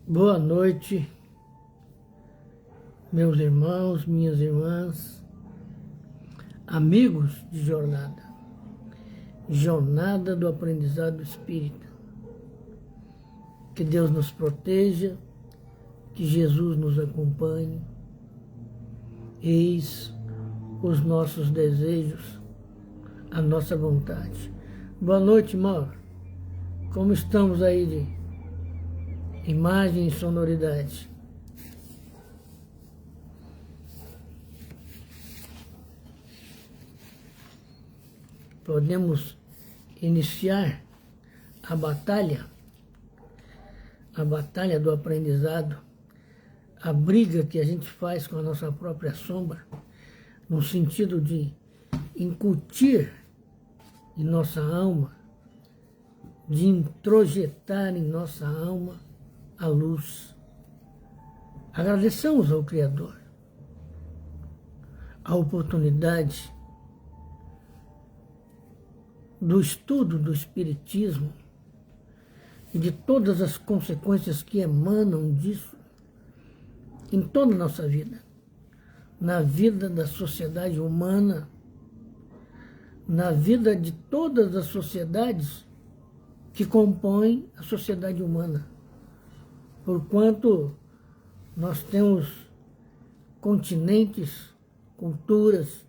Boa noite, meus irmãos, minhas irmãs, amigos de jornada do aprendizado espírita. Que Deus nos proteja, que Jesus nos acompanhe. Eis os nossos desejos, a nossa vontade. Boa noite, Mauro. Como estamos aí de imagem e sonoridade? Podemos iniciar a batalha do aprendizado, a briga que a gente faz com a nossa própria sombra, no sentido de incutir em nossa alma, de introjetar em nossa alma a luz. Agradeçamos ao Criador a oportunidade do estudo do Espiritismo e de todas as consequências que emanam disso em toda a nossa vida, na vida da sociedade humana, na vida de todas as sociedades que compõem a sociedade humana. Porquanto nós temos continentes, culturas,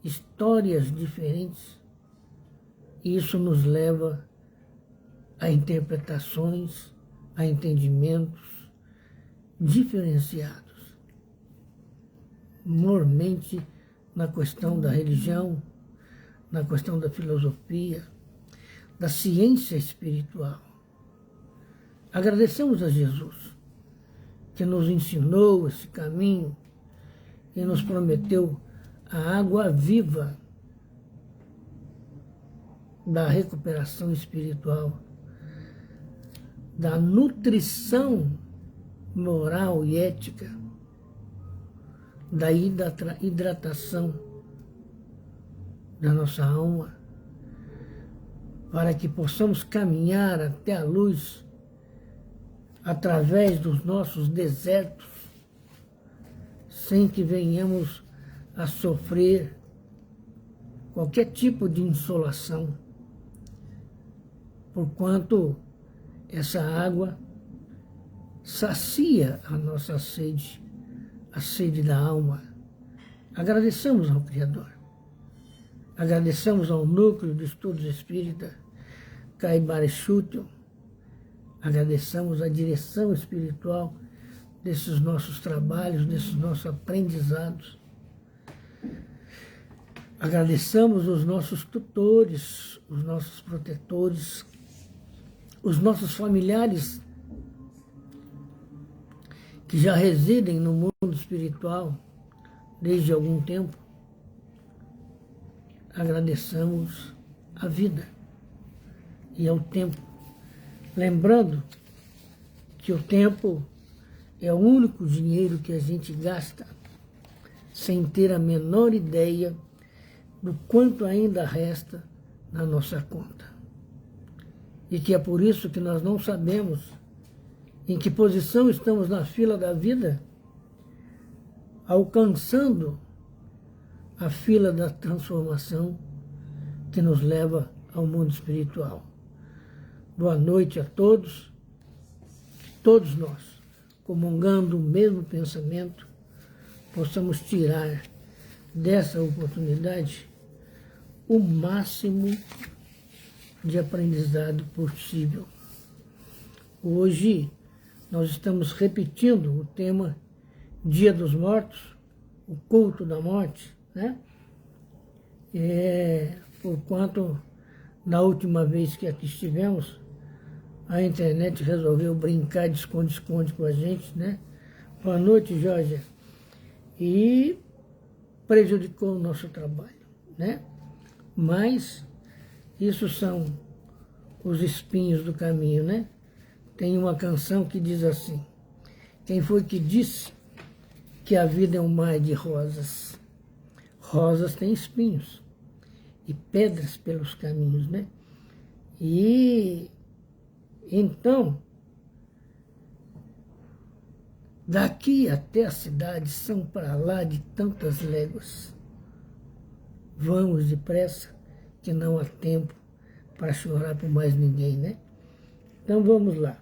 histórias diferentes, e isso nos leva a interpretações, a entendimentos diferenciados. Mormente na questão da religião, na questão da filosofia, da ciência espiritual. Agradecemos a Jesus, que nos ensinou esse caminho e nos prometeu a água viva da recuperação espiritual, da nutrição moral e ética, da hidratação da nossa alma, para que possamos caminhar até a luz através dos nossos desertos, sem que venhamos a sofrer qualquer tipo de insolação, porquanto essa água sacia a nossa sede, a sede da alma. Agradeçamos ao Criador, agradecemos ao Núcleo de Estudos Espírita, Caibara Schutel, agradeçamos a direção espiritual desses nossos trabalhos, desses nossos aprendizados. Agradeçamos os nossos tutores, os nossos protetores, os nossos familiares que já residem no mundo espiritual desde algum tempo. Agradeçamos a vida e ao tempo, lembrando que o tempo é o único dinheiro que a gente gasta sem ter a menor ideia do quanto ainda resta na nossa conta. E que é por isso que nós não sabemos em que posição estamos na fila da vida, alcançando a fila da transformação que nos leva ao mundo espiritual. Boa noite a todos nós, comungando o mesmo pensamento, possamos tirar dessa oportunidade o máximo de aprendizado possível. Hoje nós estamos repetindo o tema Dia dos Mortos, o culto da morte, né? Porquanto na última vez que aqui estivemos, a internet resolveu brincar de esconde-esconde com a gente, né? Boa noite, Jorge. E prejudicou o nosso trabalho, né? Mas isso são os espinhos do caminho, né? Tem uma canção que diz assim: quem foi que disse que a vida é um mar de rosas? Rosas têm espinhos e pedras pelos caminhos, né? E então, Daqui até a cidade são para lá de tantas léguas. Vamos depressa, que não há tempo para chorar por mais ninguém, né? Então vamos lá.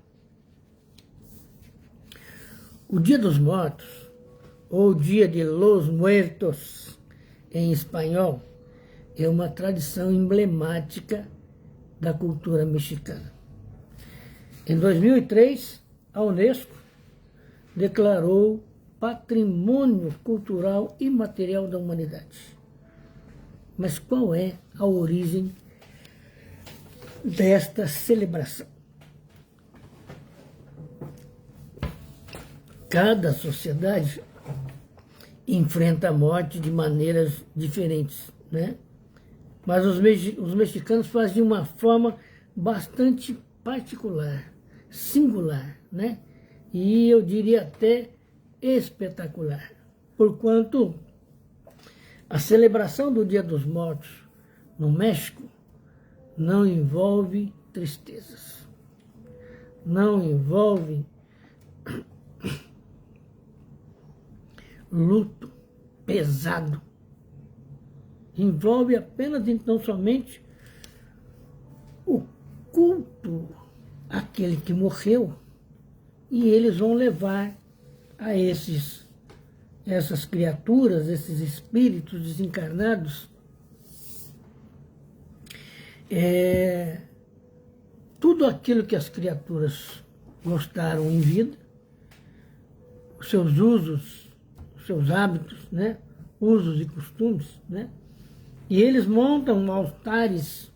O Dia dos Mortos, ou Dia de los Muertos, em espanhol, é uma tradição emblemática da cultura mexicana. Em 2003, a Unesco declarou Patrimônio Cultural Imaterial da Humanidade. Mas qual é a origem desta celebração? Cada sociedade enfrenta a morte de maneiras diferentes, né? Mas os mexicanos fazem de uma forma bastante particular, singular, né? E eu diria até espetacular, porquanto a celebração do Dia dos Mortos no México não envolve tristezas, não envolve luto pesado, envolve apenas então somente o culto àquele que morreu, e eles vão levar a essas criaturas, esses espíritos desencarnados, tudo aquilo que as criaturas gostaram em vida, os seus usos, os seus hábitos, né? Usos e costumes, né? E eles montam altares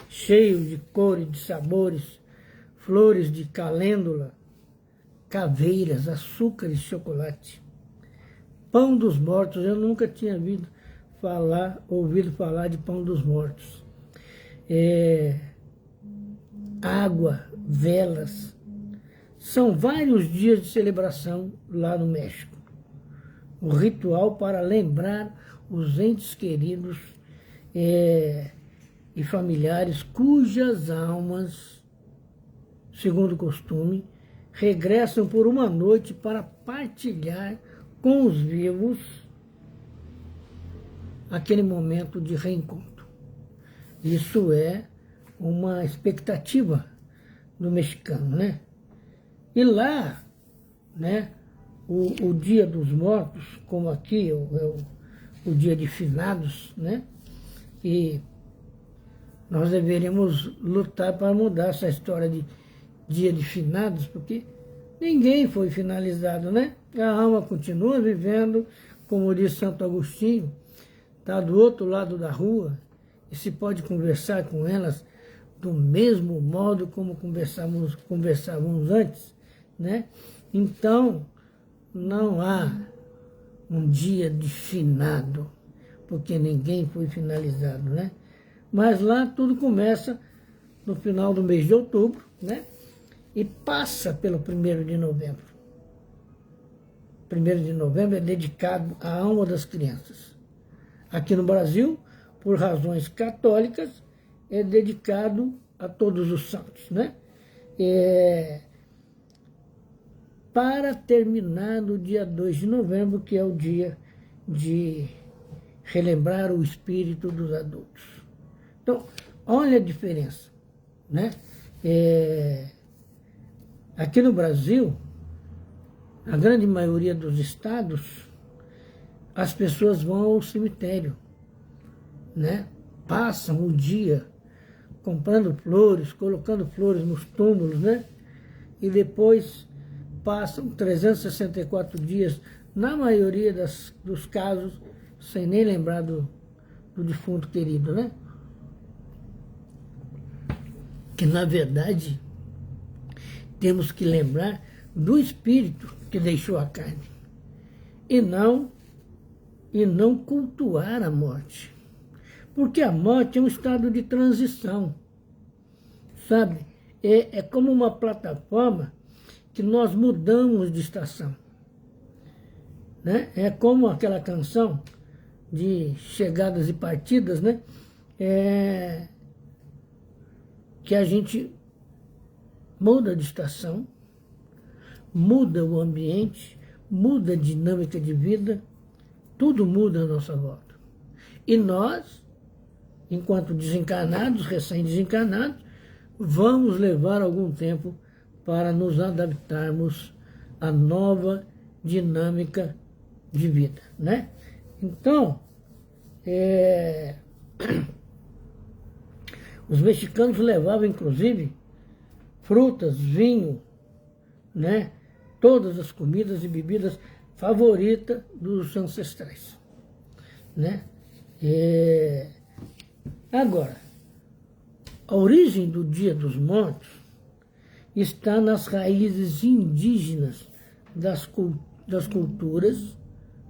cheios de cores, de sabores, flores de calêndula, caveiras, açúcar e chocolate. Pão dos mortos, eu nunca tinha ouvido falar de pão dos mortos. Água, velas. São vários dias de celebração lá no México. Um ritual para lembrar os entes queridos e familiares cujas almas, segundo o costume, regressam por uma noite para partilhar com os vivos aquele momento de reencontro. Isso é uma expectativa do mexicano, né? E lá, né, o Dia dos Mortos, como aqui é o Dia de Finados, né? E nós deveríamos lutar para mudar essa história de Dia de Finados, porque ninguém foi finalizado, né? A alma continua vivendo, como diz Santo Agostinho, está do outro lado da rua, e se pode conversar com elas do mesmo modo como conversávamos antes, né? Então, não há um dia de finado, porque ninguém foi finalizado, né? Mas lá tudo começa no final do mês de outubro, né? E passa pelo 1º de novembro. 1º de novembro é dedicado à alma das crianças. Aqui no Brasil, por razões católicas, é dedicado a todos os santos, né? Para terminar no dia 2 de novembro, que é o dia de relembrar o espírito dos adultos. Então, olha a diferença, né? Aqui no Brasil, a grande maioria dos estados, as pessoas vão ao cemitério, né? Passam o dia comprando flores, colocando flores nos túmulos, né? E depois passam 364 dias, na maioria dos casos, sem nem lembrar do defunto querido, né? Que, na verdade, temos que lembrar do espírito que deixou a carne, e não cultuar a morte. Porque a morte é um estado de transição, sabe? É como uma plataforma que nós mudamos de estação, né? É como aquela canção de chegadas e partidas, né? Que a gente muda de estação, muda o ambiente, muda a dinâmica de vida, tudo muda à nossa volta. E nós, enquanto desencarnados, recém-desencarnados, vamos levar algum tempo para nos adaptarmos à nova dinâmica de vida, né? Então, os mexicanos levavam, inclusive, frutas, vinho, né? Todas as comidas e bebidas favoritas dos ancestrais, né? Agora, a origem do Dia dos Mortos está nas raízes indígenas das culturas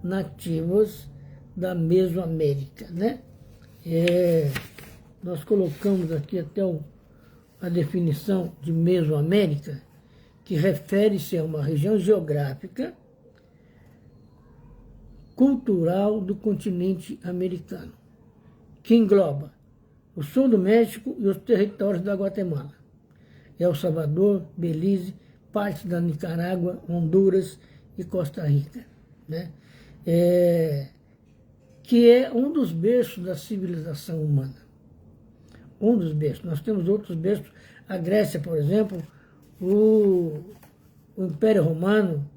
nativas da Mesoamérica, né? Nós colocamos aqui até a definição de Mesoamérica, que refere-se a uma região geográfica cultural do continente americano, que engloba o sul do México e os territórios da Guatemala, El Salvador, Belize, parte da Nicarágua, Honduras e Costa Rica, né? Que é um dos berços da civilização humana. Um dos berços. Nós temos outros berços. A Grécia, por exemplo, o Império Romano,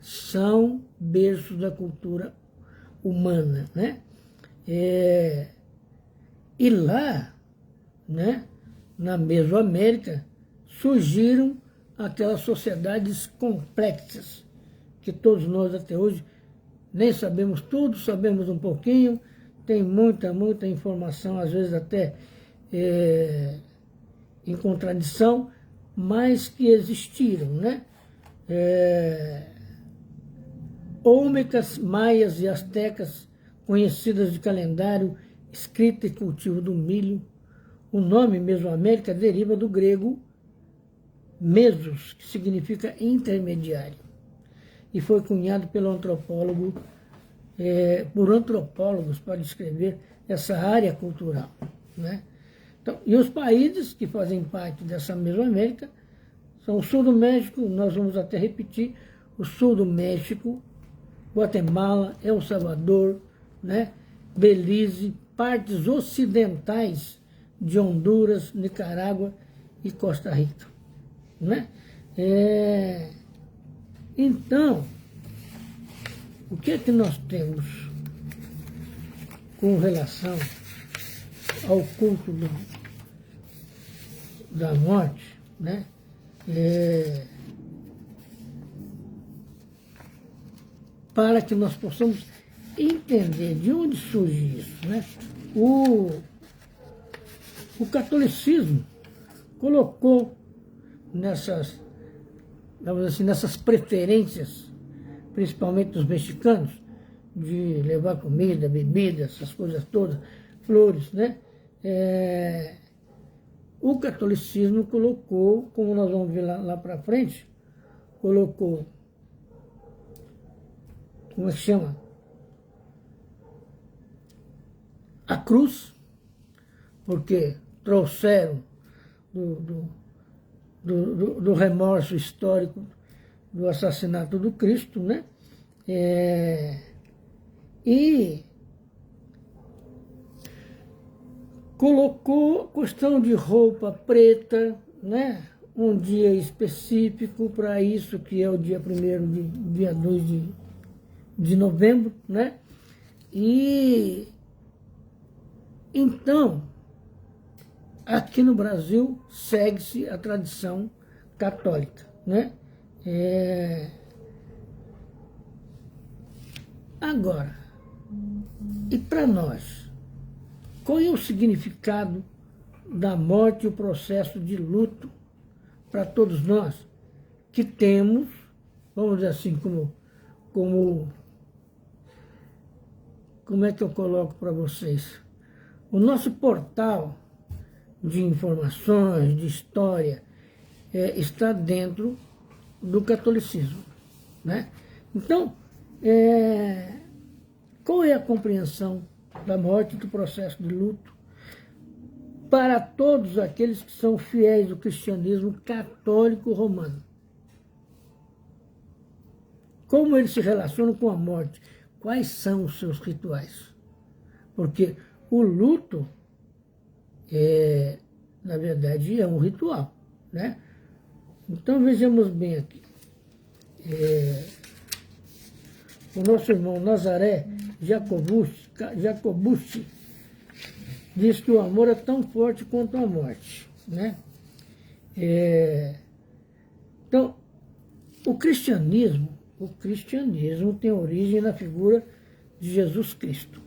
são berços da cultura humana, né? E lá, né, na Mesoamérica, surgiram aquelas sociedades complexas, que todos nós até hoje nem sabemos tudo, sabemos um pouquinho, tem muita informação, às vezes até em contradição, mas que existiram, né? Olmecas, maias e astecas, conhecidas de calendário, escrita e cultivo do milho. O nome Mesoamérica deriva do grego mesos, que significa intermediário, e foi cunhado pelo antropólogo, por antropólogos para descrever essa área cultural, né? Então, e os países que fazem parte dessa Mesoamérica são o sul do México, nós vamos até repetir, o sul do México, Guatemala, El Salvador, né? Belize, partes ocidentais de Honduras, Nicarágua e Costa Rica, né? Então, o que é que nós temos com relação ao culto da morte, né? Para que nós possamos entender de onde surge isso, né? O catolicismo colocou nessas, vamos dizer assim, nessas preferências, principalmente dos mexicanos, de levar comida, bebida, essas coisas todas, flores, né? O catolicismo colocou, como nós vamos ver lá para frente, colocou, como é que chama? A cruz, porque trouxeram do remorso histórico do assassinato do Cristo, né? E colocou questão de roupa preta, né? Um dia específico para isso, que é o dia 1º, dia 2 de novembro, né? E então, aqui no Brasil, segue-se a tradição católica, né? Agora, e para nós, qual é o significado da morte e o processo de luto para todos nós que temos, vamos dizer assim, como é que eu coloco para vocês? O nosso portal de informações, de história, está dentro do catolicismo, né? Então, qual é a compreensão da morte e do processo de luto para todos aqueles que são fiéis do cristianismo católico romano? como eles se relacionam com a morte, quais são os seus rituais. Porque o luto, na verdade, é um ritual, né? Então vejamos bem aqui. O nosso irmão Nazaré Jacobucci diz que o amor é tão forte quanto a morte, né? Então, o cristianismo tem origem na figura de Jesus Cristo.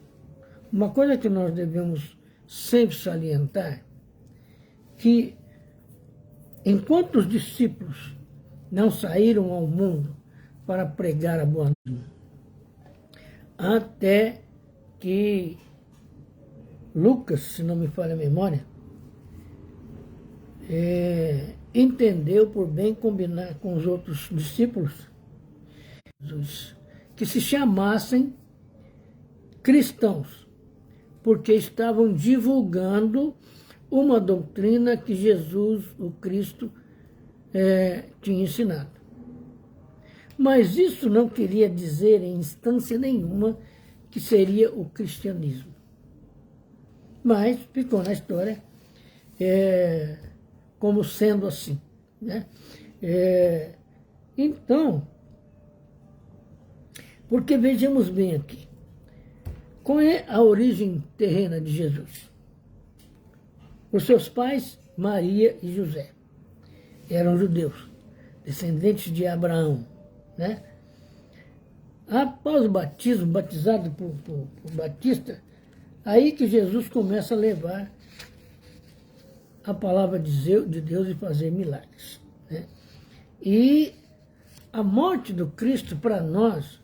Uma coisa que nós devemos sempre salientar, que enquanto os discípulos não saíram ao mundo para pregar a boa nova, até que Lucas, se não me falha a memória, entendeu por bem combinar com os outros discípulos que se chamassem cristãos, porque estavam divulgando uma doutrina que Jesus, o Cristo, tinha ensinado. Mas isso não queria dizer em instância nenhuma que seria o cristianismo. Mas ficou na história como sendo assim, né? Então, porque vejamos bem aqui, qual é a origem terrena de Jesus? Os seus pais, Maria e José, eram judeus, descendentes de Abraão, né? Após o batismo, batizado por Batista, aí que Jesus começa a levar a palavra de Deus e fazer milagres, né? E a morte do Cristo para nós,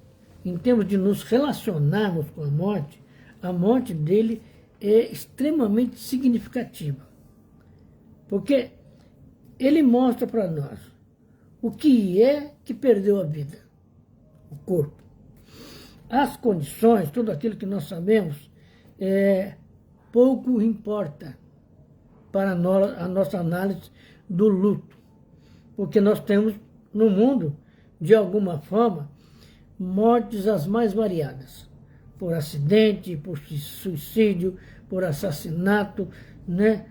em termos de nos relacionarmos com a morte dele é extremamente significativa. Porque ele mostra para nós o que é que perdeu a vida, o corpo. As condições, tudo aquilo que nós sabemos, pouco importa para a nossa análise do luto. Porque nós temos no mundo, de alguma forma, mortes as mais variadas. Por acidente, por suicídio, por assassinato, né?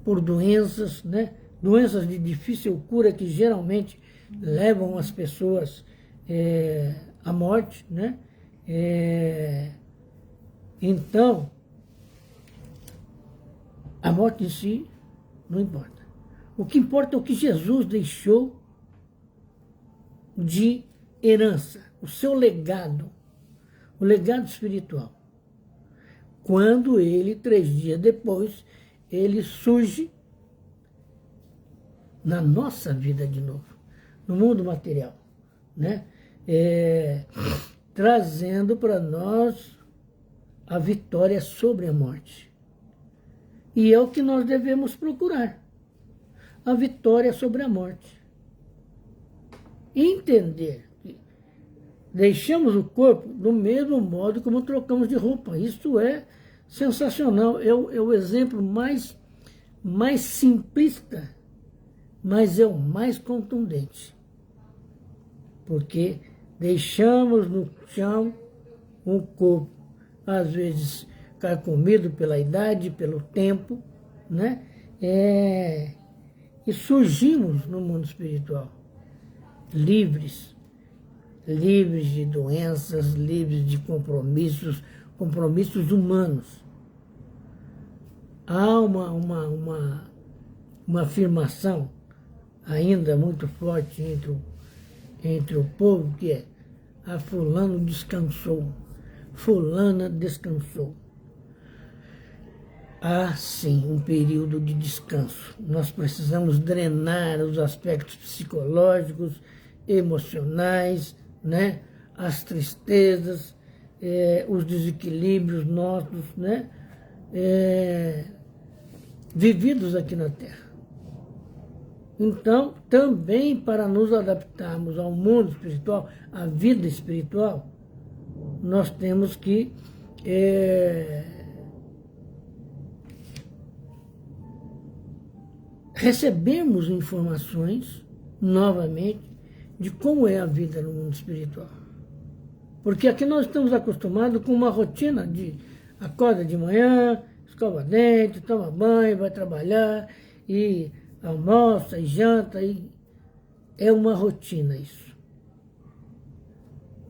Por doenças, né? Doenças de difícil cura que geralmente levam as pessoas à morte, né? Então, a morte em si não importa. O que importa é o que Jesus deixou de herança, o seu legado, o legado espiritual. Quando ele, 3 dias depois, ele surge na nossa vida de novo, no mundo material, né? Trazendo para nós a vitória sobre a morte. E é o que nós devemos procurar, a vitória sobre a morte. Entender que deixamos o corpo do mesmo modo como trocamos de roupa. Isso é sensacional, é o exemplo mais simplista, mas é o mais contundente. Porque deixamos no chão um corpo, às vezes carcomido pela idade, pelo tempo, né? E surgimos no mundo espiritual, livres de doenças, livres de compromissos humanos. Há uma afirmação ainda muito forte entre o povo que é: a fulano descansou, fulana descansou. Há sim um período de descanso. Nós precisamos drenar os aspectos psicológicos, emocionais, né? As tristezas, os desequilíbrios nossos, né? Vividos aqui na Terra. Então, também para nos adaptarmos ao mundo espiritual, à vida espiritual, nós temos que recebermos informações, novamente, de como é a vida no mundo espiritual. Porque aqui nós estamos acostumados com uma rotina de acorda de manhã, escova dente, toma banho, vai trabalhar, e almoça, e janta, e é uma rotina isso.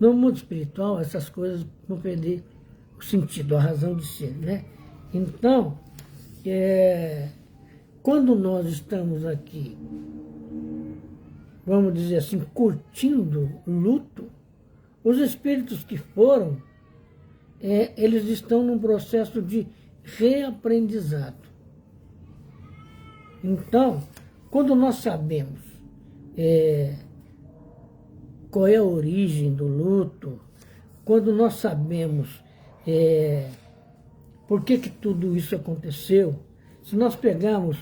No mundo espiritual, essas coisas vão perder o sentido, a razão de ser, né? Então, quando nós estamos aqui, vamos dizer assim, curtindo o luto, os espíritos que foram, eles estão num processo de reaprendizado. Então, quando nós sabemos qual é a origem do luto, quando nós sabemos por que tudo isso aconteceu, se nós pegarmos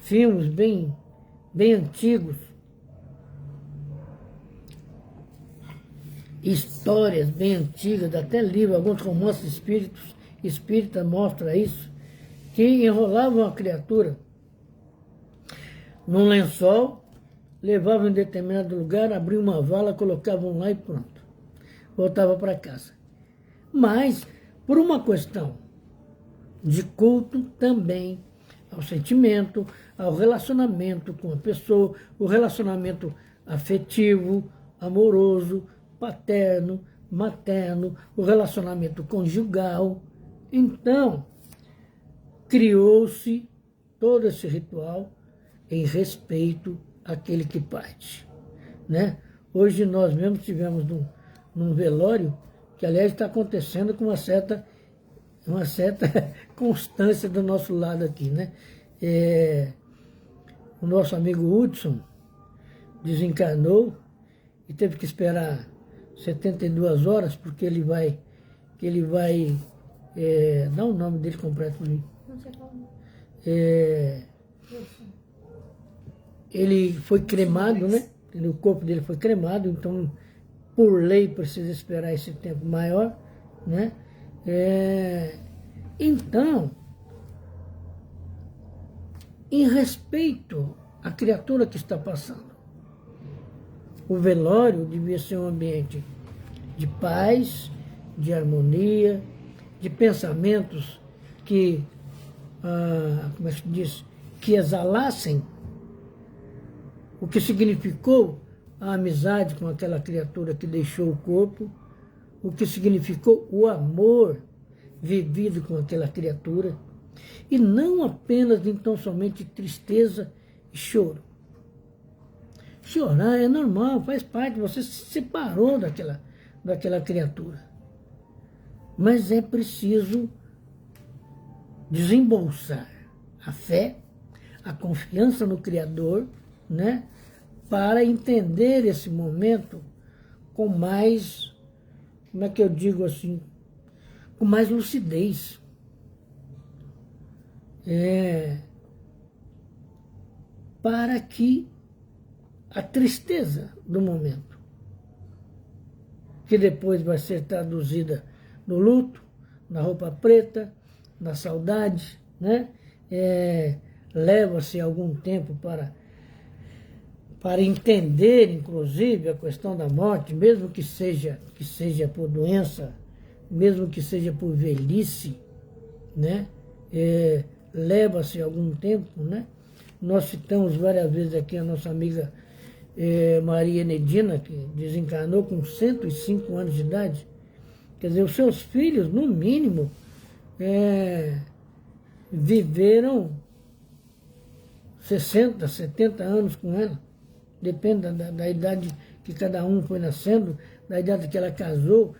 filmes bem antigos, histórias bem antigas, até livros, alguns romances espíritas mostram isso, que enrolavam a criatura num lençol, levavam em determinado lugar, abriam uma vala, colocavam lá e pronto. Voltava para casa. Mas, por uma questão de culto também ao sentimento, ao relacionamento com a pessoa, o relacionamento afetivo, amoroso, paterno, materno, o relacionamento conjugal. Então, criou-se todo esse ritual em respeito àquele que parte, né? Hoje nós mesmos estivemos num velório, que aliás está acontecendo com uma certa constância do nosso lado aqui, né? O nosso amigo Hudson desencarnou e teve que esperar 72 horas, porque ele vai dá o nome dele completo para mim. Não sei como. Ele foi cremado, né? O corpo dele foi cremado, então, por lei, precisa esperar esse tempo maior, né? Então, em respeito à criatura que está passando, o velório devia ser um ambiente de paz, de harmonia, de pensamentos que, como é que se diz, que exalassem o que significou a amizade com aquela criatura que deixou o corpo, o que significou o amor vivido com aquela criatura, e não apenas, então, somente tristeza e choro. Chorar é normal, faz parte, você se separou daquela criatura. Mas é preciso desembolsar a fé, a confiança no Criador, né, para entender esse momento com mais, como é que eu digo assim, com mais lucidez. Para que a tristeza do momento, que depois vai ser traduzida no luto, na roupa preta, na saudade, né? Leva-se algum tempo para entender, inclusive, a questão da morte, mesmo que seja por doença, mesmo que seja por velhice, né? Leva-se algum tempo, né? Nós citamos várias vezes aqui a nossa amiga Maria Nedina, que desencarnou com 105 anos de idade. Quer dizer, os seus filhos, no mínimo, viveram 60, 70 anos com ela. Depende da idade que cada um foi nascendo, da idade que ela casou,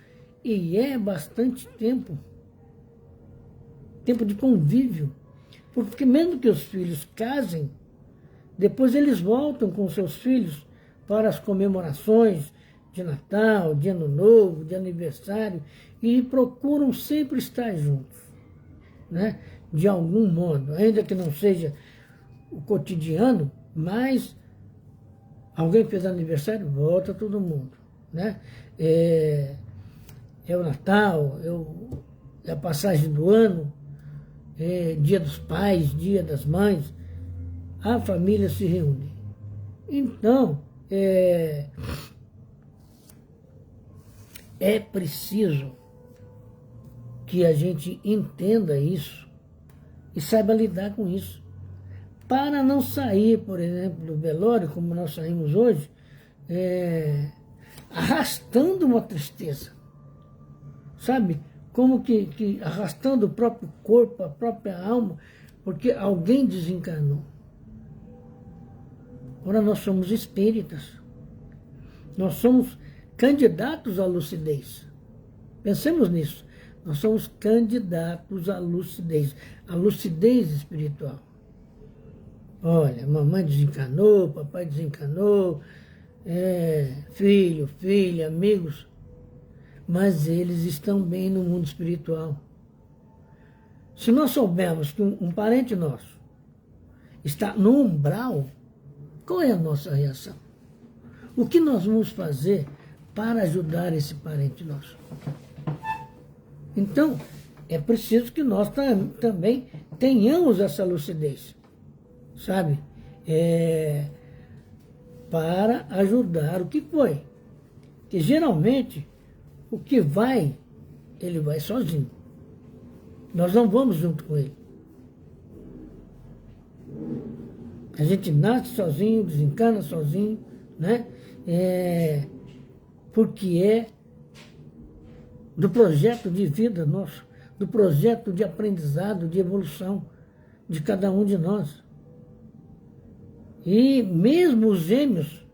e é bastante tempo. Tempo de convívio. Porque mesmo que os filhos casem, depois eles voltam com seus filhos para as comemorações de Natal, de Ano Novo, de aniversário, e procuram sempre estar juntos, né? De algum modo, ainda que não seja o cotidiano, mas alguém fez aniversário, volta todo mundo, né? É o Natal, é a passagem do ano, Dia dos Pais, Dia das Mães, a família se reúne. Então, é preciso que a gente entenda isso e saiba lidar com isso. Para não sair, por exemplo, do velório, como nós saímos hoje, arrastando uma tristeza. Sabe? Como que arrastando o próprio corpo, a própria alma, porque alguém desencarnou. Ora, nós somos espíritas. Nós somos candidatos à lucidez. Pensemos nisso. Nós somos candidatos à lucidez espiritual. Olha, mamãe desencanou, papai desencanou, filho, filha, amigos, mas eles estão bem no mundo espiritual. Se nós soubermos que um parente nosso está no umbral, qual é a nossa reação? O que nós vamos fazer para ajudar esse parente nosso? Então, é preciso que nós também tenhamos essa lucidez, sabe? Para ajudar o que foi. Que geralmente, o que vai, ele vai sozinho. Nós não vamos junto com ele. A gente nasce sozinho, desencana sozinho, né? Porque é do projeto de vida nosso, do projeto de aprendizado, de evolução de cada um de nós. E mesmo os gêmeos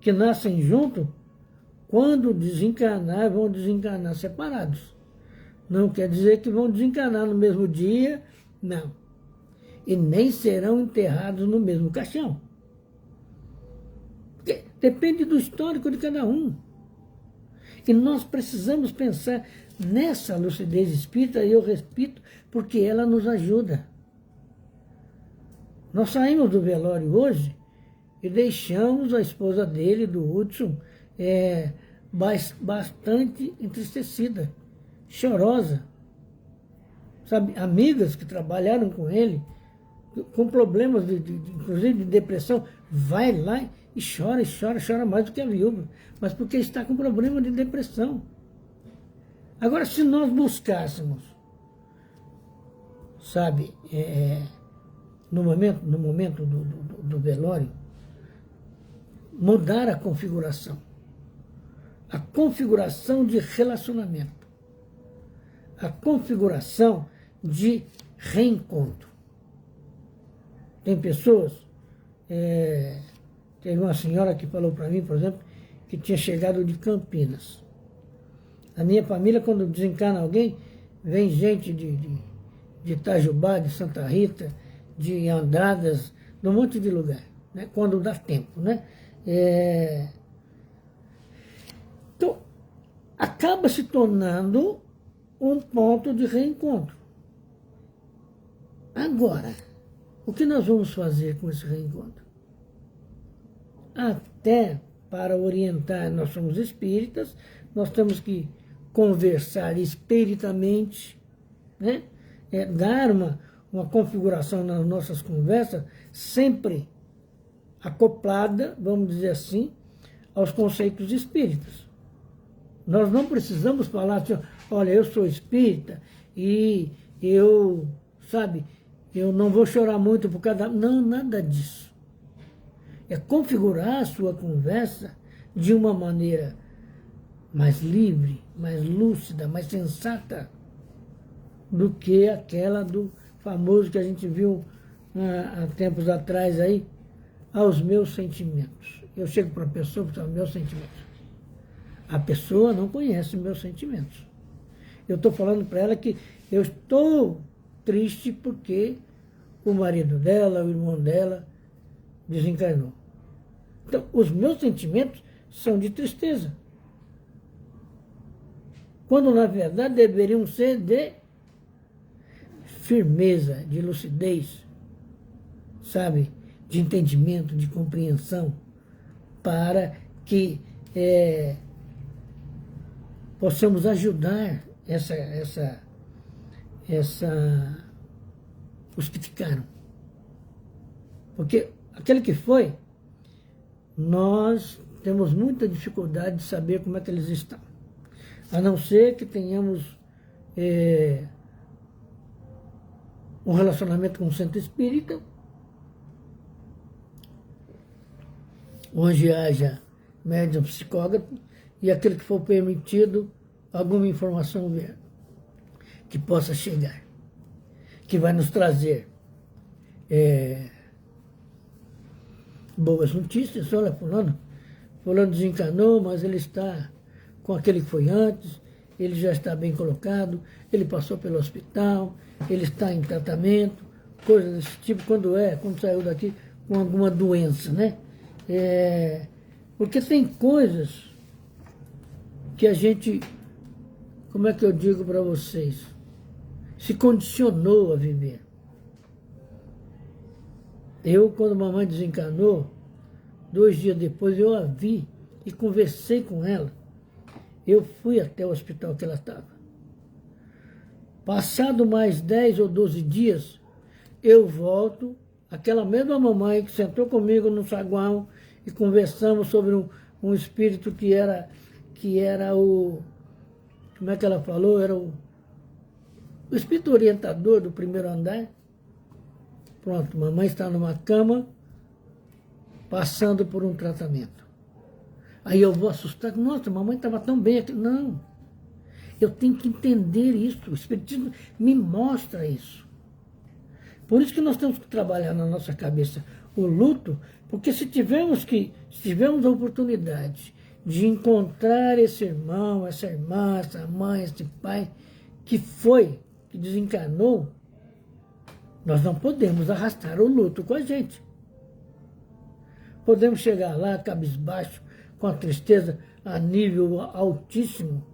que nascem juntos, quando desencarnar, vão desencarnar separados. Não quer dizer que vão desencarnar no mesmo dia, não. E nem serão enterrados no mesmo caixão. Porque depende do histórico de cada um. E nós precisamos pensar nessa lucidez espírita, e eu repito, porque ela nos ajuda. Nós saímos do velório hoje e deixamos a esposa dele, do Hudson, bastante entristecida, chorosa. Sabe, amigas que trabalharam com ele, com problemas, inclusive de depressão, vai lá e chora mais do que a viúva, mas porque está com problema de depressão. Agora, se nós buscássemos, sabe, no momento do velório, mudar a configuração de relacionamento, a configuração de reencontro. Tem pessoas, teve uma senhora que falou para mim, por exemplo, que tinha chegado de Campinas. A minha família, quando desencarna alguém, vem gente de Itajubá, de Santa Rita, de Andradas, de um monte de lugar, né? Quando dá tempo, né? Então, acaba se tornando um ponto de reencontro. Agora, o que nós vamos fazer com esse reencontro? Até para orientar, nós somos espíritas, nós temos que conversar espiritamente, né? Dar uma configuração nas nossas conversas, sempre acoplada, vamos dizer assim, aos conceitos espíritas. Nós não precisamos falar assim, olha, eu sou espírita e eu, sabe, eu não vou chorar muito por cada... Não, nada disso. É configurar a sua conversa de uma maneira mais livre, mais lúcida, mais sensata do que aquela do famoso que a gente viu há tempos atrás aí, aos meus sentimentos. Eu chego para a pessoa e falo, meus sentimentos. A pessoa não conhece meus sentimentos. Eu estou falando para ela que eu estou triste porque o marido dela, o irmão dela, desencarnou. Então, os meus sentimentos são de tristeza. Quando, na verdade, deveriam ser de firmeza, de lucidez, sabe? De entendimento, de compreensão, para que possamos ajudar os que ficaram. Porque aquele que foi, nós temos muita dificuldade de saber como é que eles estão. A não ser que tenhamos um relacionamento com o centro espírita, onde haja médium psicógrafo e aquele que for permitido alguma informação que possa chegar, que vai nos trazer boas notícias. Olha, fulano desencanou, mas ele está com aquele que foi antes, ele já está bem colocado, ele passou pelo hospital, ele está em tratamento, coisas desse tipo, quando saiu daqui com alguma doença, né? Porque tem coisas que a gente, como é que eu digo para vocês, se condicionou a viver. Eu, quando mamãe desencanou, 2 dias depois eu a vi e conversei com ela. Eu fui até o hospital que ela estava. Passado mais 10 ou 12 dias, eu volto, aquela mesma mamãe que sentou comigo no saguão e conversamos sobre um espírito que era o... Como é que ela falou? Era o espírito orientador do primeiro andar. Pronto, mamãe está numa cama, passando por um tratamento. Aí eu vou assustar, nossa, mamãe estava tão bem aqui. Não, eu tenho que entender isso, o Espiritismo me mostra isso. Por isso que nós temos que trabalhar na nossa cabeça o luto, porque se tivermos a oportunidade de encontrar esse irmão, essa irmã, essa mãe, esse pai, que desencarnou, nós não podemos arrastar o luto com a gente. Podemos chegar lá cabisbaixo, com a tristeza a nível altíssimo,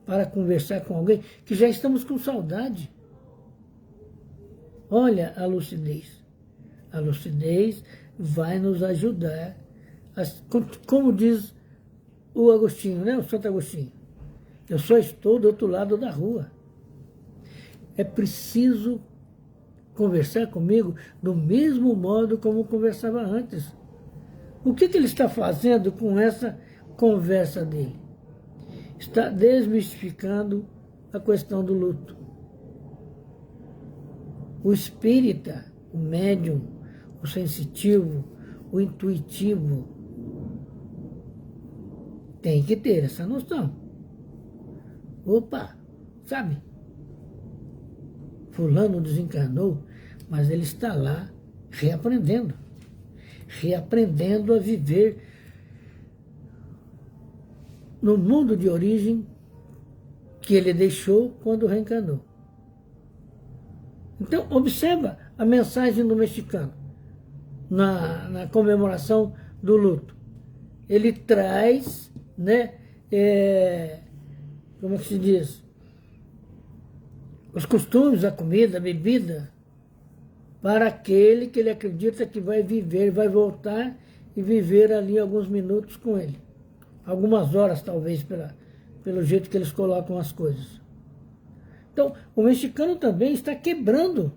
para conversar com alguém que já estamos com saudade. Olha a lucidez. A lucidez vai nos ajudar, como diz o Agostinho, né? O Santo Agostinho. Eu só estou do outro lado da rua. É preciso conversar comigo do mesmo modo como conversava antes. O que ele está fazendo com essa conversa dele? Está desmistificando a questão do luto. O espírita, o médium, o sensitivo, o intuitivo, tem que ter essa noção. Opa, sabe? Fulano desencarnou, mas ele está lá reaprendendo a viver no mundo de origem que ele deixou quando reencarnou. Então, observa a mensagem do mexicano na comemoração do luto. Ele traz, né, como é que se diz? Os costumes, a comida, a bebida, para aquele que ele acredita que vai viver, vai voltar e viver ali alguns minutos com ele. Algumas horas, talvez, pelo jeito que eles colocam as coisas. Então, o mexicano também está quebrando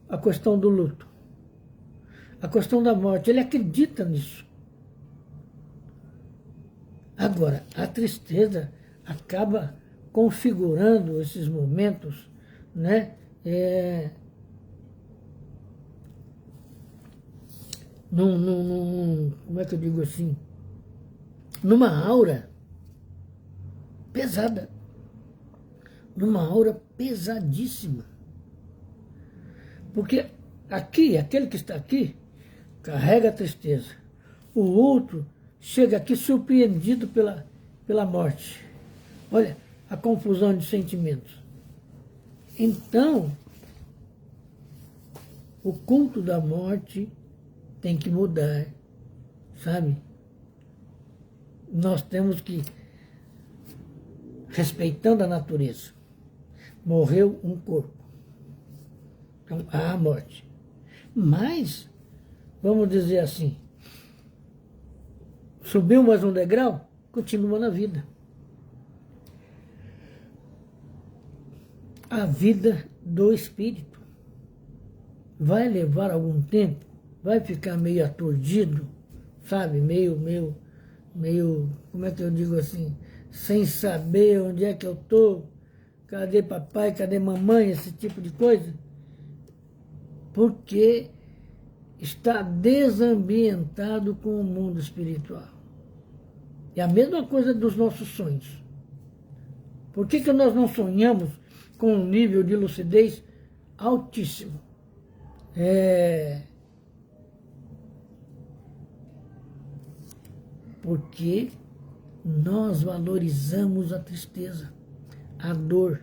a questão do luto, a questão da morte. Ele acredita nisso. Agora, a tristeza acaba configurando esses momentos, né? Como é que eu digo assim? Numa aura pesada. Numa aura pesadíssima. Porque aqui, aquele que está aqui, carrega a tristeza. O outro chega aqui surpreendido pela morte. Olha a confusão de sentimentos. Então, o culto da morte tem que mudar, sabe? Nós temos que, respeitando a natureza, morreu um corpo. Então, há a morte. Mas, vamos dizer assim, subiu mais um degrau, continua na vida. A vida do espírito vai levar algum tempo, vai ficar meio aturdido, sabe, meio, como é que eu digo assim, sem saber onde é que eu estou, cadê papai, cadê mamãe, esse tipo de coisa, porque está desambientado com o mundo espiritual. É a mesma coisa dos nossos sonhos. Por que nós não sonhamos com um nível de lucidez altíssimo? Porque nós valorizamos a tristeza, a dor.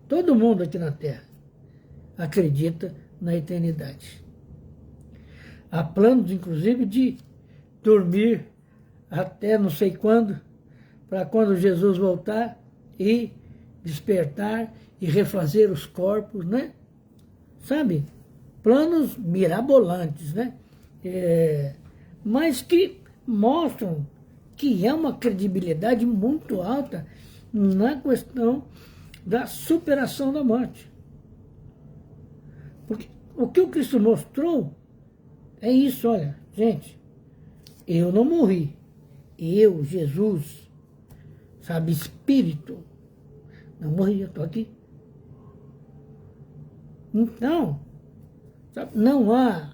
Todo mundo aqui na Terra acredita na eternidade. Há planos, inclusive, de dormir até não sei quando, para quando Jesus voltar e despertar e refazer os corpos, né? Sabe? Planos mirabolantes, né? Mas que mostram que há uma credibilidade muito alta na questão da superação da morte. Porque o que o Cristo mostrou é isso, olha, gente, eu não morri, eu, Jesus, sabe, espírito, não morri, eu estou aqui. Então, sabe, não há,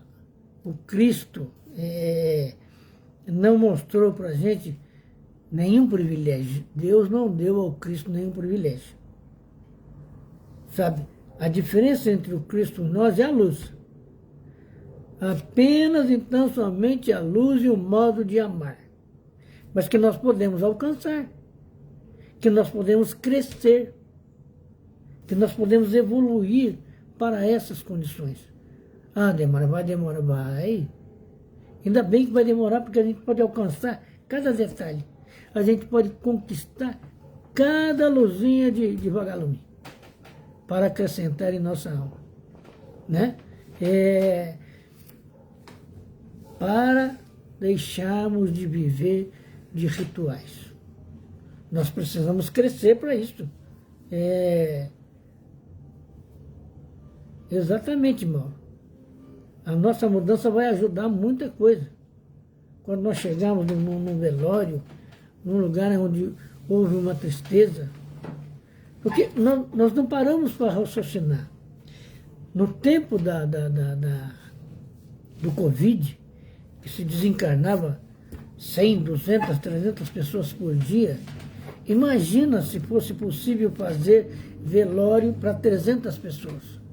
o Cristo não mostrou para a gente nenhum privilégio. Deus não deu ao Cristo nenhum privilégio. Sabe, a diferença entre o Cristo e nós é a luz. Apenas, então, somente a luz e o modo de amar. Mas que nós podemos alcançar, que nós podemos crescer, que nós podemos evoluir para essas condições. Ah, demora, vai demorar, vai. Ainda bem que vai demorar, porque a gente pode alcançar cada detalhe. A gente pode conquistar cada luzinha de vagalume para acrescentar em nossa alma, né? Para deixarmos de viver de rituais. Nós precisamos crescer para isso. Exatamente, Mauro. A nossa mudança vai ajudar muita coisa. Quando nós chegarmos num velório, num lugar onde houve uma tristeza, porque nós não paramos para raciocinar. No tempo do Covid, que se desencarnava 100, 200, 300 pessoas por dia, imagina se fosse possível fazer velório para 300 pessoas.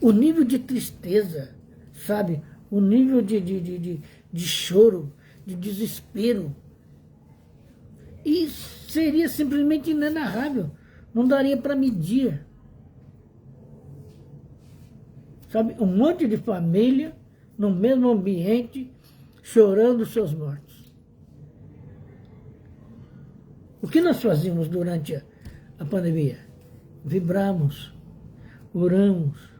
O nível de tristeza, sabe? O nível de choro, de desespero. E seria simplesmente inenarrável. Não daria para medir. Sabe? Um monte de família no mesmo ambiente chorando seus mortos. O que nós fazíamos durante a pandemia? Vibramos, oramos,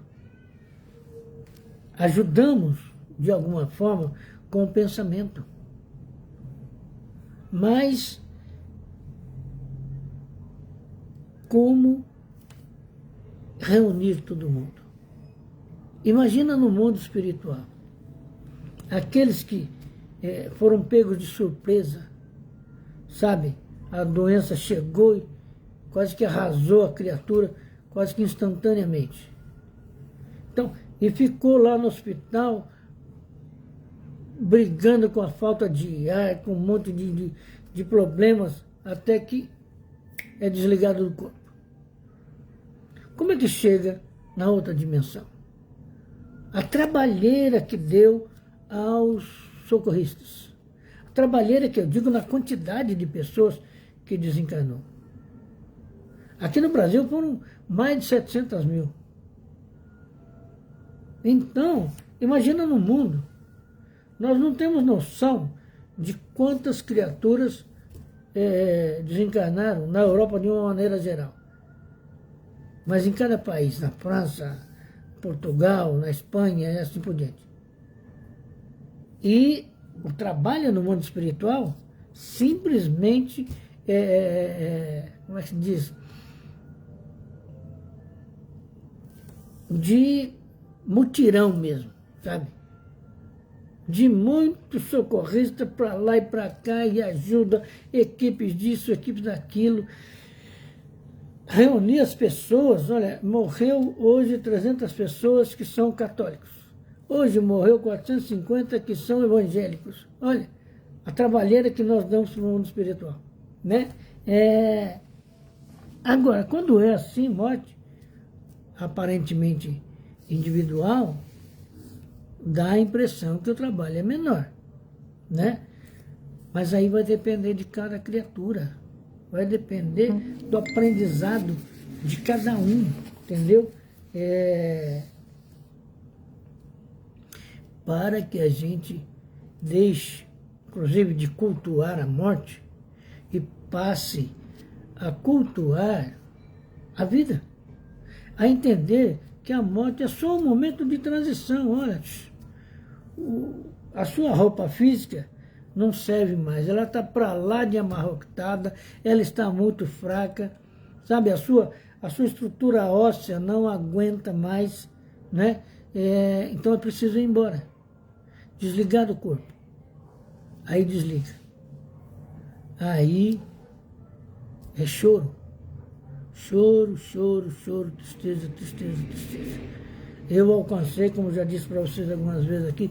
ajudamos, de alguma forma, com o pensamento. Mas, como reunir todo mundo? Imagina no mundo espiritual, aqueles que foram pegos de surpresa, sabe? A doença chegou e quase que arrasou a criatura, quase que instantaneamente. Então, e ficou lá no hospital, brigando com a falta de ar, com um monte de problemas, até que é desligado do corpo. Como é que chega na outra dimensão? A trabalheira que deu aos socorristas. A trabalheira que eu digo na quantidade de pessoas que desencarnou. Aqui no Brasil foram mais de 700 mil. Então, imagina no mundo, nós não temos noção de quantas criaturas desencarnaram na Europa de uma maneira geral. Mas em cada país, na França, Portugal, na Espanha e assim por diante. E o trabalho no mundo espiritual simplesmente, como é que se diz? De mutirão mesmo, sabe? de muitos socorristas para lá e para cá, e ajuda, equipes disso, equipes daquilo. Reunir as pessoas, olha, morreu hoje 300 pessoas que são católicos. Hoje morreu 450 que são evangélicos. Olha, a trabalheira que nós damos para o mundo espiritual, né? Agora, quando é assim, morte aparentemente individual, dá a impressão que o trabalho é menor, né? Mas aí vai depender de cada criatura, vai depender do aprendizado de cada um, entendeu? Para que a gente deixe, inclusive, de cultuar a morte e passe a cultuar a vida, a entender que a morte é só um momento de transição. Olha, a sua roupa física não serve mais, ela está para lá de amarrotada, ela está muito fraca, sabe, a sua estrutura óssea não aguenta mais, né? Então é preciso ir embora, desligar do corpo. Aí desliga. Aí é choro. Choro, choro, choro, tristeza, tristeza, tristeza. Eu alcancei, como já disse para vocês algumas vezes aqui,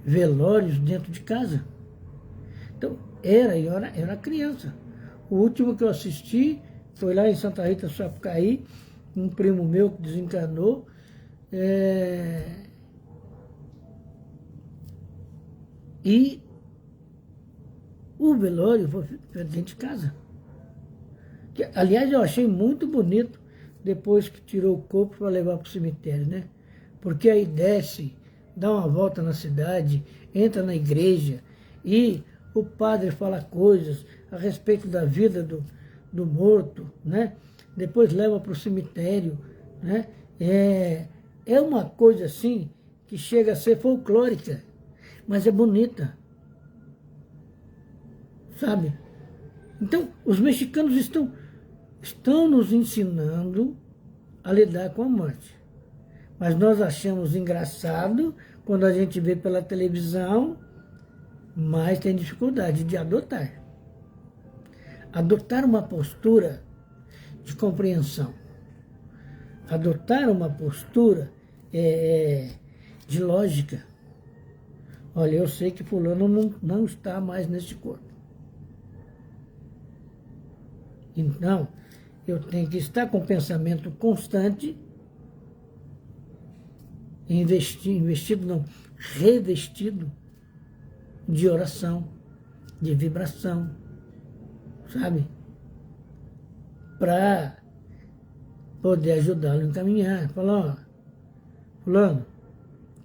velórios dentro de casa. Então, eu era criança. O último que eu assisti foi lá em Santa Rita, Sapucaí, um primo meu que desencarnou. E o velório foi dentro de casa. Que, aliás, eu achei muito bonito depois que tirou o corpo para levar para o cemitério, né? Porque aí desce, dá uma volta na cidade, entra na igreja e o padre fala coisas a respeito da vida do morto, né? Depois leva para o cemitério, né? É uma coisa assim que chega a ser folclórica, mas é bonita, sabe? Então, os mexicanos estão nos ensinando a lidar com a morte. Mas nós achamos engraçado quando a gente vê pela televisão, mas tem dificuldade de adotar. Adotar uma postura de compreensão. Adotar uma postura de lógica. Olha, eu sei que fulano não está mais nesse corpo. Então, eu tenho que estar com pensamento constante, revestido de oração, de vibração, sabe? Para poder ajudá-lo a encaminhar. Falar, ó, fulano,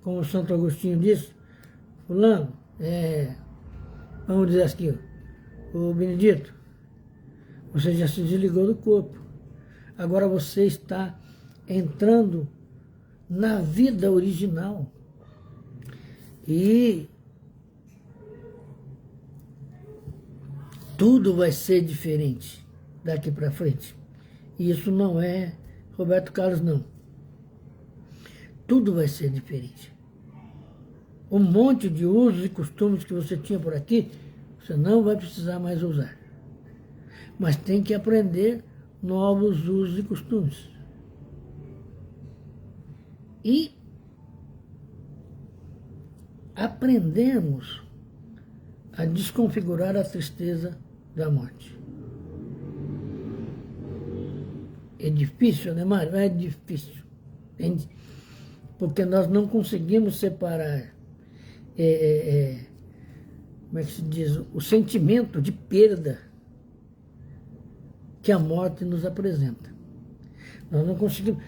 como o Santo Agostinho disse, fulano, vamos dizer aqui, o Benedito, você já se desligou do corpo. Agora você está entrando na vida original. E tudo vai ser diferente daqui para frente. E isso não é Roberto Carlos, não. Tudo vai ser diferente. Um monte de usos e costumes que você tinha por aqui, você não vai precisar mais usar. Mas tem que aprender novos usos e costumes. E aprendemos a desconfigurar a tristeza da morte. É difícil, né, Mário? É difícil, entende? Porque nós não conseguimos separar, como é que se diz, o sentimento de perda que a morte nos apresenta. Nós não conseguimos,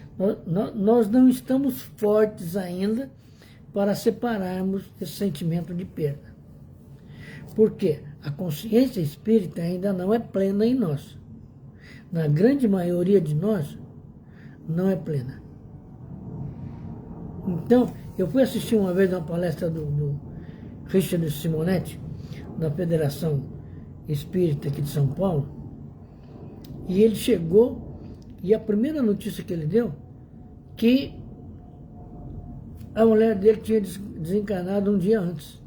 nós não estamos fortes ainda para separarmos esse sentimento de perda. Por quê? A consciência espírita ainda não é plena em nós. Na grande maioria de nós, não é plena. Então, eu fui assistir uma vez uma palestra do Richard Simonetti, da Federação Espírita aqui de São Paulo, e ele chegou, e a primeira notícia que ele deu, que A mulher dele tinha desencarnado um dia antes.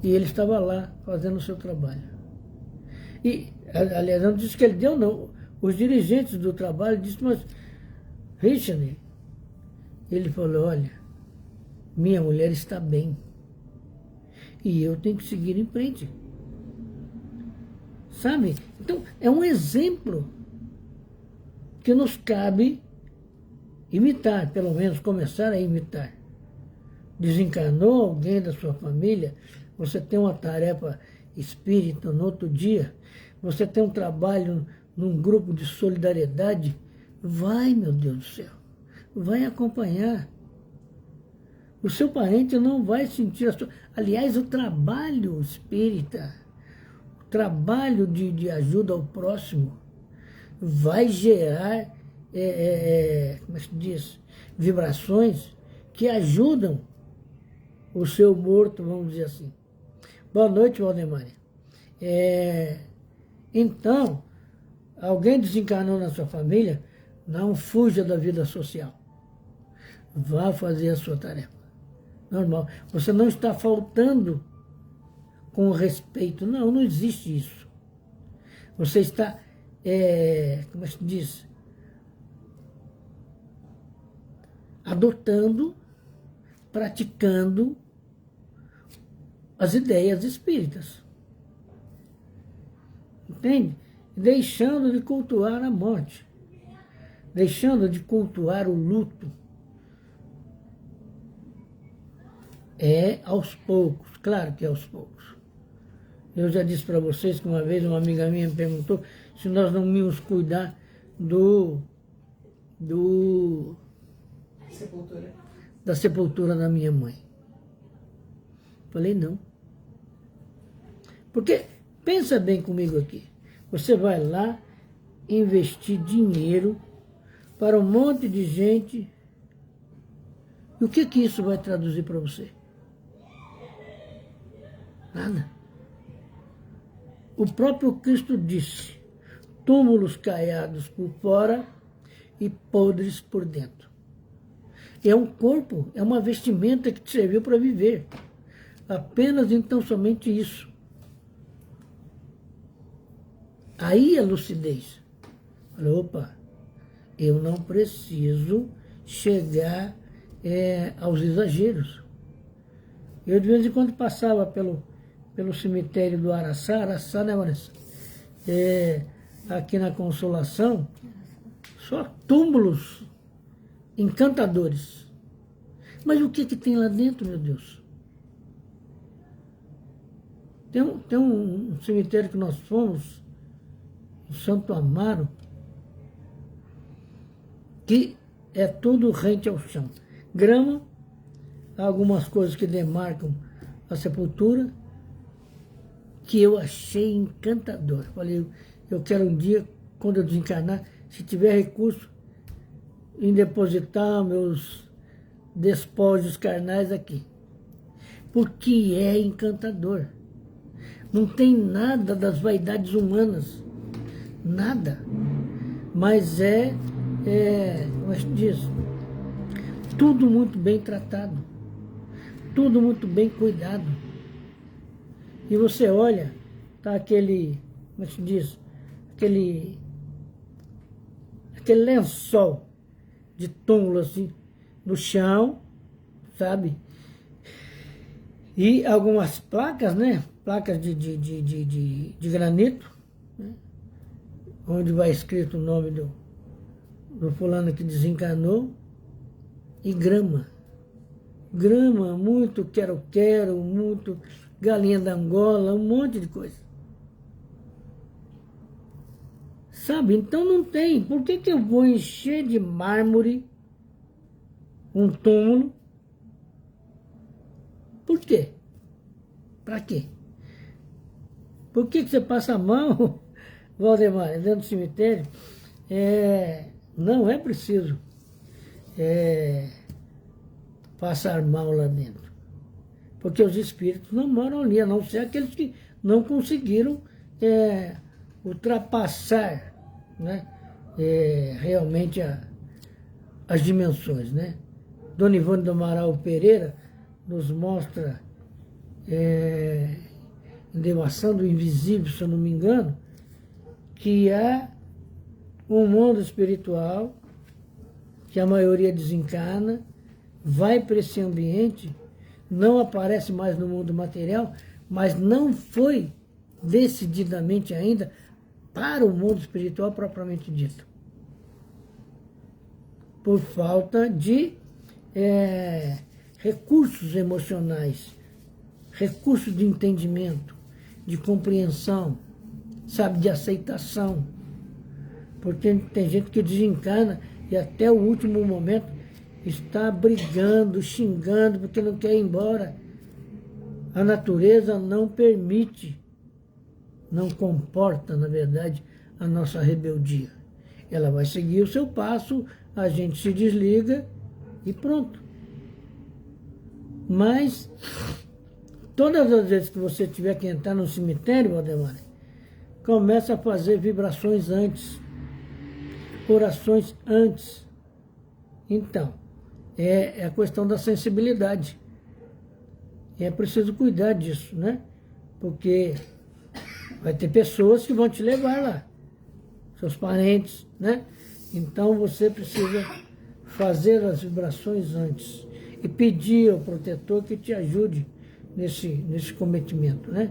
E ele estava lá fazendo o seu trabalho. E, aliás, não disse que ele deu, não. Os dirigentes do trabalho disseram, mas, Richard, ele falou, olha, minha mulher está bem. E eu tenho que seguir em frente. Sabe? Então, é um exemplo que nos cabe imitar, pelo menos começar a imitar. Desencarnou alguém da sua família, você tem uma tarefa espírita no outro dia, você tem um trabalho num grupo de solidariedade, vai, meu Deus do céu, vai acompanhar. O seu parente não vai sentir a sua... Aliás, o trabalho espírita, o trabalho de ajuda ao próximo, vai gerar, como é que se diz, vibrações que ajudam o seu morto, vamos dizer assim. Boa noite, Valdemar. Então, alguém desencarnou na sua família, não fuja da vida social. Vá fazer a sua tarefa. Normal. Você não está faltando com respeito. Não, não existe isso. Você está, como é que se diz? Adotando, praticando as ideias espíritas. Entende? Deixando de cultuar a morte. Deixando de cultuar o luto. É aos poucos, claro que é aos poucos. Eu já disse para vocês que uma vez uma amiga minha me perguntou se nós não íamos cuidar da sepultura da minha mãe. Falei, não. Porque, pensa bem comigo aqui, você vai lá investir dinheiro para um monte de gente, e o que isso vai traduzir para você? Nada. O próprio Cristo disse, túmulos caiados por fora e podres por dentro. É um corpo, é uma vestimenta que te serviu para viver. Apenas então somente isso. Aí a lucidez. Falei, opa, eu não preciso chegar aos exageros. Eu de vez em quando passava pelo cemitério do Araçá, né, Vanessa? Aqui na Consolação, só túmulos encantadores. Mas o que tem lá dentro, meu Deus? Tem um cemitério que nós fomos, em Santo Amaro, que é tudo rente ao chão. Grama, algumas coisas que demarcam a sepultura, que eu achei encantador. Falei, eu quero um dia, quando eu desencarnar, se tiver recurso, em depositar meus despojos carnais aqui. Porque é encantador. Não tem nada das vaidades humanas. Nada. Mas como é que diz? Tudo muito bem tratado. Tudo muito bem cuidado. E você olha, tá aquele, como é que se diz? Aquele lençol de túmulo assim, no chão, sabe? E algumas placas, né? Placas de granito, né? Onde vai escrito o nome do fulano que desencarnou, e grama. Grama, muito quero-quero, muito galinha da Angola, um monte de coisa. Sabe, então não tem. Por que eu vou encher de mármore um túmulo? Por quê? Para quê? Por que você passa a mão, Valdemar, dentro do cemitério? Não é preciso passar mal lá dentro. Porque os espíritos não moram ali, a não ser aqueles que não conseguiram ultrapassar, né, realmente as dimensões, né? Dona Ivone do Amaral Pereira nos mostra, em Devassando do Invisível, se eu não me engano, que há um mundo espiritual que a maioria desencarna, vai para esse ambiente, não aparece mais no mundo material, mas não foi decididamente ainda para o mundo espiritual propriamente dito. Por falta de recursos emocionais, recursos de entendimento, de compreensão, sabe, de aceitação. Porque tem gente que desencarna e até o último momento está brigando, xingando, porque não quer ir embora. A natureza não permite, não comporta, na verdade, a nossa rebeldia. Ela vai seguir o seu passo, a gente se desliga e pronto. Mas, todas as vezes que você tiver que entrar no cemitério, Valdemar, começa a fazer vibrações antes, orações antes. Então, é a questão da sensibilidade. E é preciso cuidar disso, né? Porque vai ter pessoas que vão te levar lá, seus parentes, né? Então você precisa fazer as vibrações antes e pedir ao protetor que te ajude nesse cometimento, né?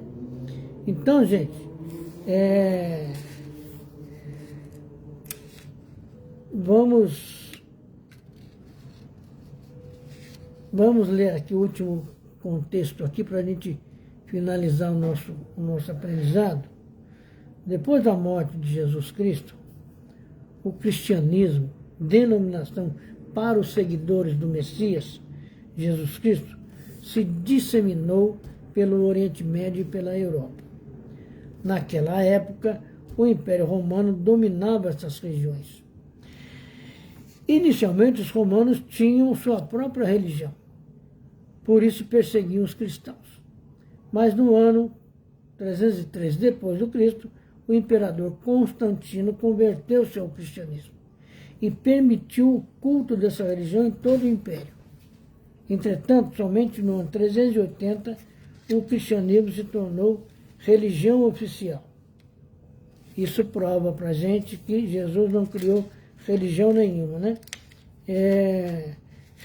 Então, gente, vamos ler aqui o último contexto aqui para a gente finalizar o nosso aprendizado. Depois da morte de Jesus Cristo, o cristianismo, denominação para os seguidores do Messias, Jesus Cristo, se disseminou pelo Oriente Médio e pela Europa. Naquela época, o Império Romano dominava essas regiões. Inicialmente, os romanos tinham sua própria religião, por isso perseguiam os cristãos. Mas no ano 303 depois do Cristo, o imperador Constantino converteu-se ao cristianismo e permitiu o culto dessa religião em todo o império. Entretanto, somente no ano 380, o cristianismo se tornou religião oficial. Isso prova para a gente que Jesus não criou religião nenhuma, né?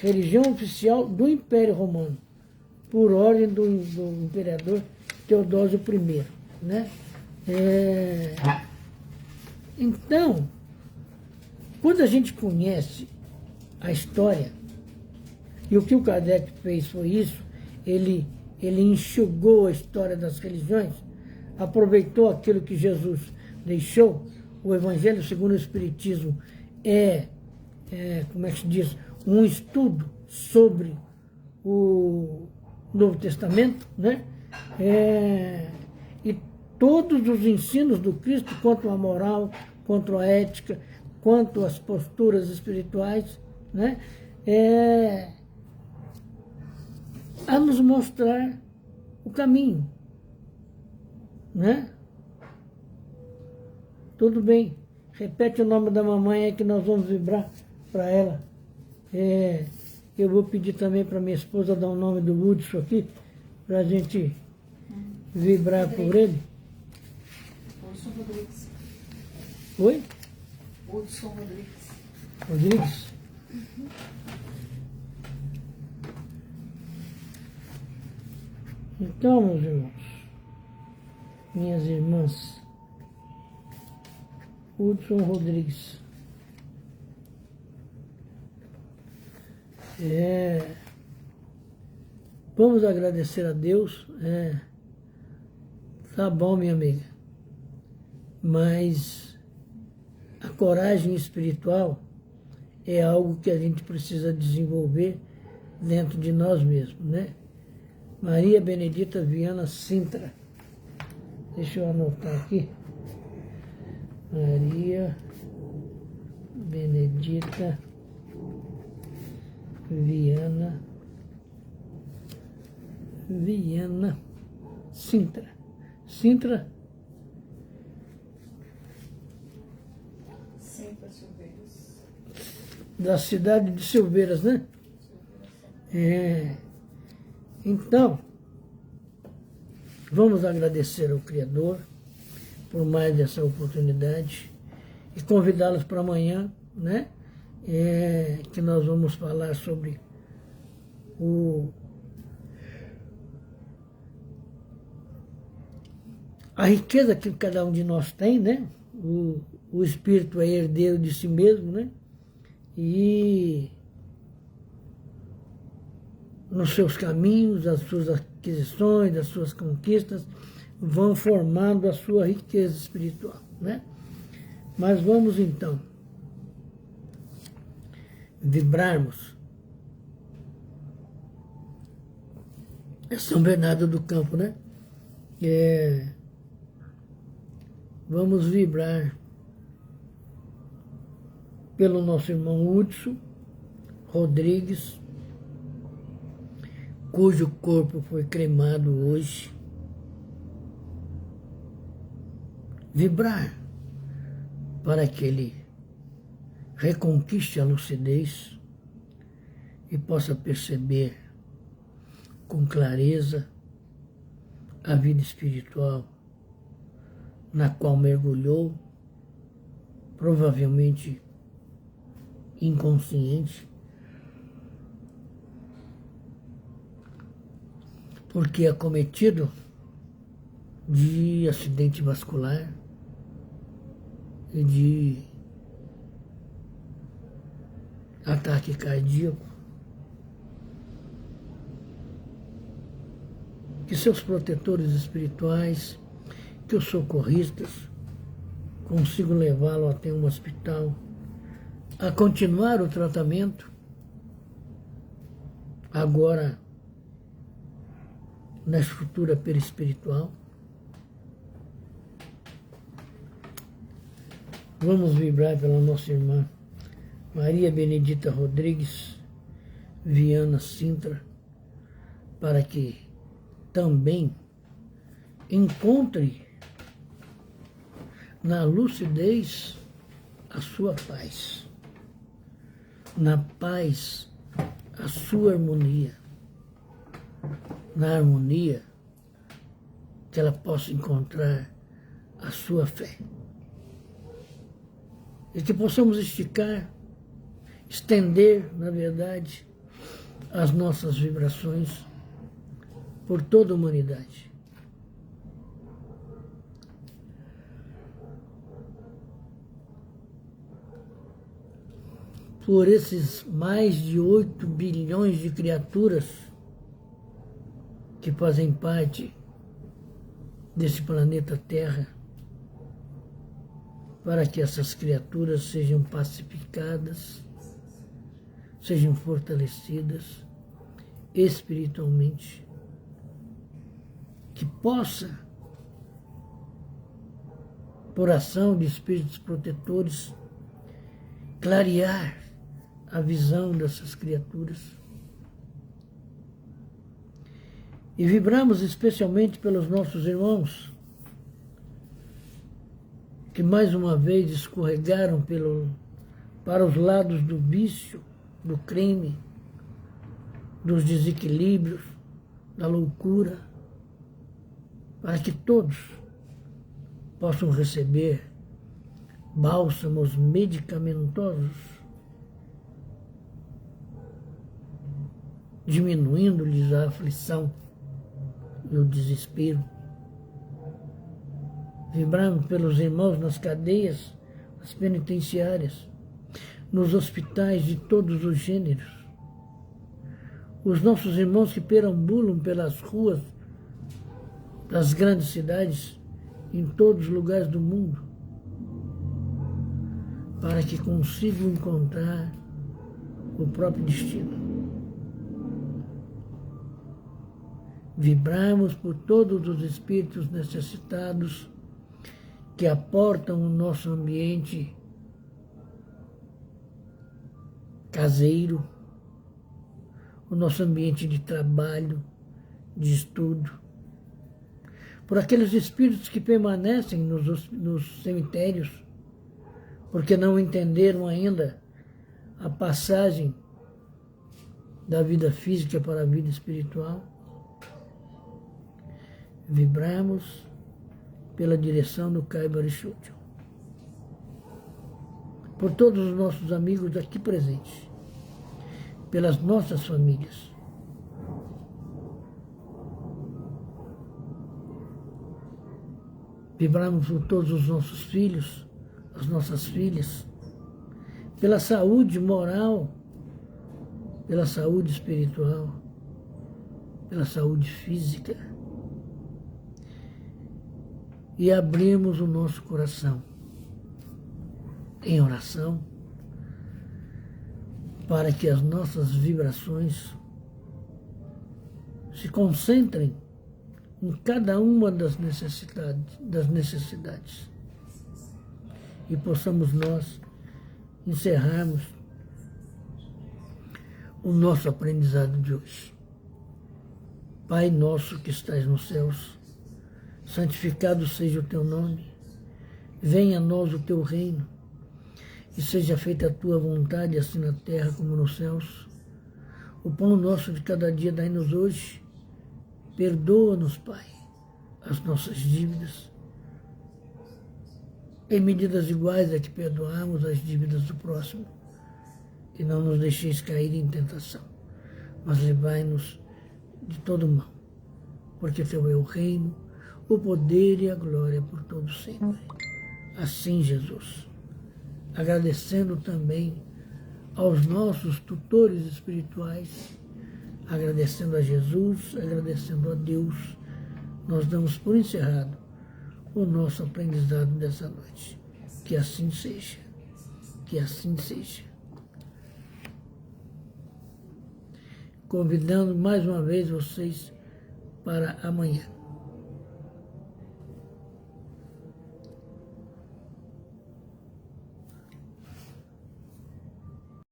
Religião oficial do Império Romano, por ordem do imperador Teodósio I, né? Então, quando a gente conhece a história, e o que o Kardec fez foi isso, ele enxugou a história das religiões, aproveitou aquilo que Jesus deixou. O Evangelho segundo o Espiritismo como é que se diz, um estudo sobre o Novo Testamento, né? E todos os ensinos do Cristo quanto à moral, quanto à ética, quanto às posturas espirituais, né? A nos mostrar o caminho, né? Tudo bem, repete o nome da mamãe aí que nós vamos vibrar para ela. Eu vou pedir também para minha esposa dar o nome do Hudson aqui, para a gente vibrar por ele. Hudson Rodrigues. Oi? Hudson Rodrigues. Rodrigues? Então, meus irmãos, minhas irmãs, Hudson Rodrigues. Vamos agradecer a Deus. Tá bom, minha amiga. Mas a coragem espiritual é algo que a gente precisa desenvolver dentro de nós mesmos, né? Maria Benedita Viana Sintra. Deixa eu anotar aqui. Maria Benedita Viana Sintra. Sintra Silveiras. Da cidade de Silveiras, né? Então, vamos agradecer ao Criador por mais essa oportunidade e convidá-los para amanhã, né? Que nós vamos falar sobre a riqueza que cada um de nós tem, né? O espírito é herdeiro de si mesmo, né? E nos seus caminhos, as suas aquisições, as suas conquistas, vão formando a sua riqueza espiritual, né? Mas vamos então vibrarmos. É São Bernardo do Campo, né? Vamos vibrar pelo nosso irmão Hudson Rodrigues, cujo corpo foi cremado hoje. Vibrar para que ele reconquiste a lucidez e possa perceber com clareza a vida espiritual na qual mergulhou, provavelmente inconsciente, porque é acometido de acidente vascular e de ataque cardíaco. Que seus protetores espirituais, que os socorristas consigam levá-lo até um hospital a continuar o tratamento, agora na estrutura perispiritual. Vamos vibrar pela nossa irmã Maria Benedita Rodrigues Viana Sintra, para que também encontre na lucidez a sua paz, na paz a sua harmonia, na harmonia que ela possa encontrar a sua fé. E que possamos estender, na verdade, as nossas vibrações por toda a humanidade. Por esses mais de 8 bilhões de criaturas que fazem parte desse planeta Terra, para que essas criaturas sejam pacificadas, sejam fortalecidas espiritualmente, que possa, por ação de espíritos protetores, clarear a visão dessas criaturas. E vibramos especialmente pelos nossos irmãos que mais uma vez escorregaram para os lados do vício, do crime, dos desequilíbrios, da loucura, para que todos possam receber bálsamos medicamentosos, diminuindo-lhes a aflição e o desespero. Vibrando pelos irmãos nas cadeias, nas penitenciárias, nos hospitais de todos os gêneros. Os nossos irmãos que perambulam pelas ruas das grandes cidades, em todos os lugares do mundo, para que consigam encontrar o próprio destino. Vibrarmos por todos os espíritos necessitados que aportam o nosso ambiente caseiro, o nosso ambiente de trabalho, de estudo, por aqueles espíritos que permanecem nos cemitérios, porque não entenderam ainda a passagem da vida física para a vida espiritual, vibramos pela direção do Kai Barichúdio. Por todos os nossos amigos aqui presentes, pelas nossas famílias, vibramos por todos os nossos filhos, as nossas filhas, pela saúde moral, pela saúde espiritual, pela saúde física. E abrimos o nosso coração em oração para que as nossas vibrações se concentrem em cada uma das necessidades e possamos nós encerrarmos o nosso aprendizado de hoje. Pai nosso que estás nos céus, santificado seja o teu nome, venha a nós o teu reino, e seja feita a tua vontade, assim na terra como nos céus. O pão nosso de cada dia dai-nos hoje. Perdoa-nos, Pai, as nossas dívidas, em medidas iguais a que perdoamos as dívidas do próximo, e não nos deixeis cair em tentação, mas livrai-nos de todo mal, porque teu é o reino, o poder e a glória por todo sempre. Assim, Jesus, agradecendo também aos nossos tutores espirituais, agradecendo a Jesus, agradecendo a Deus, nós damos por encerrado o nosso aprendizado dessa noite. Que assim seja, que assim seja. Convidando mais uma vez vocês para amanhã.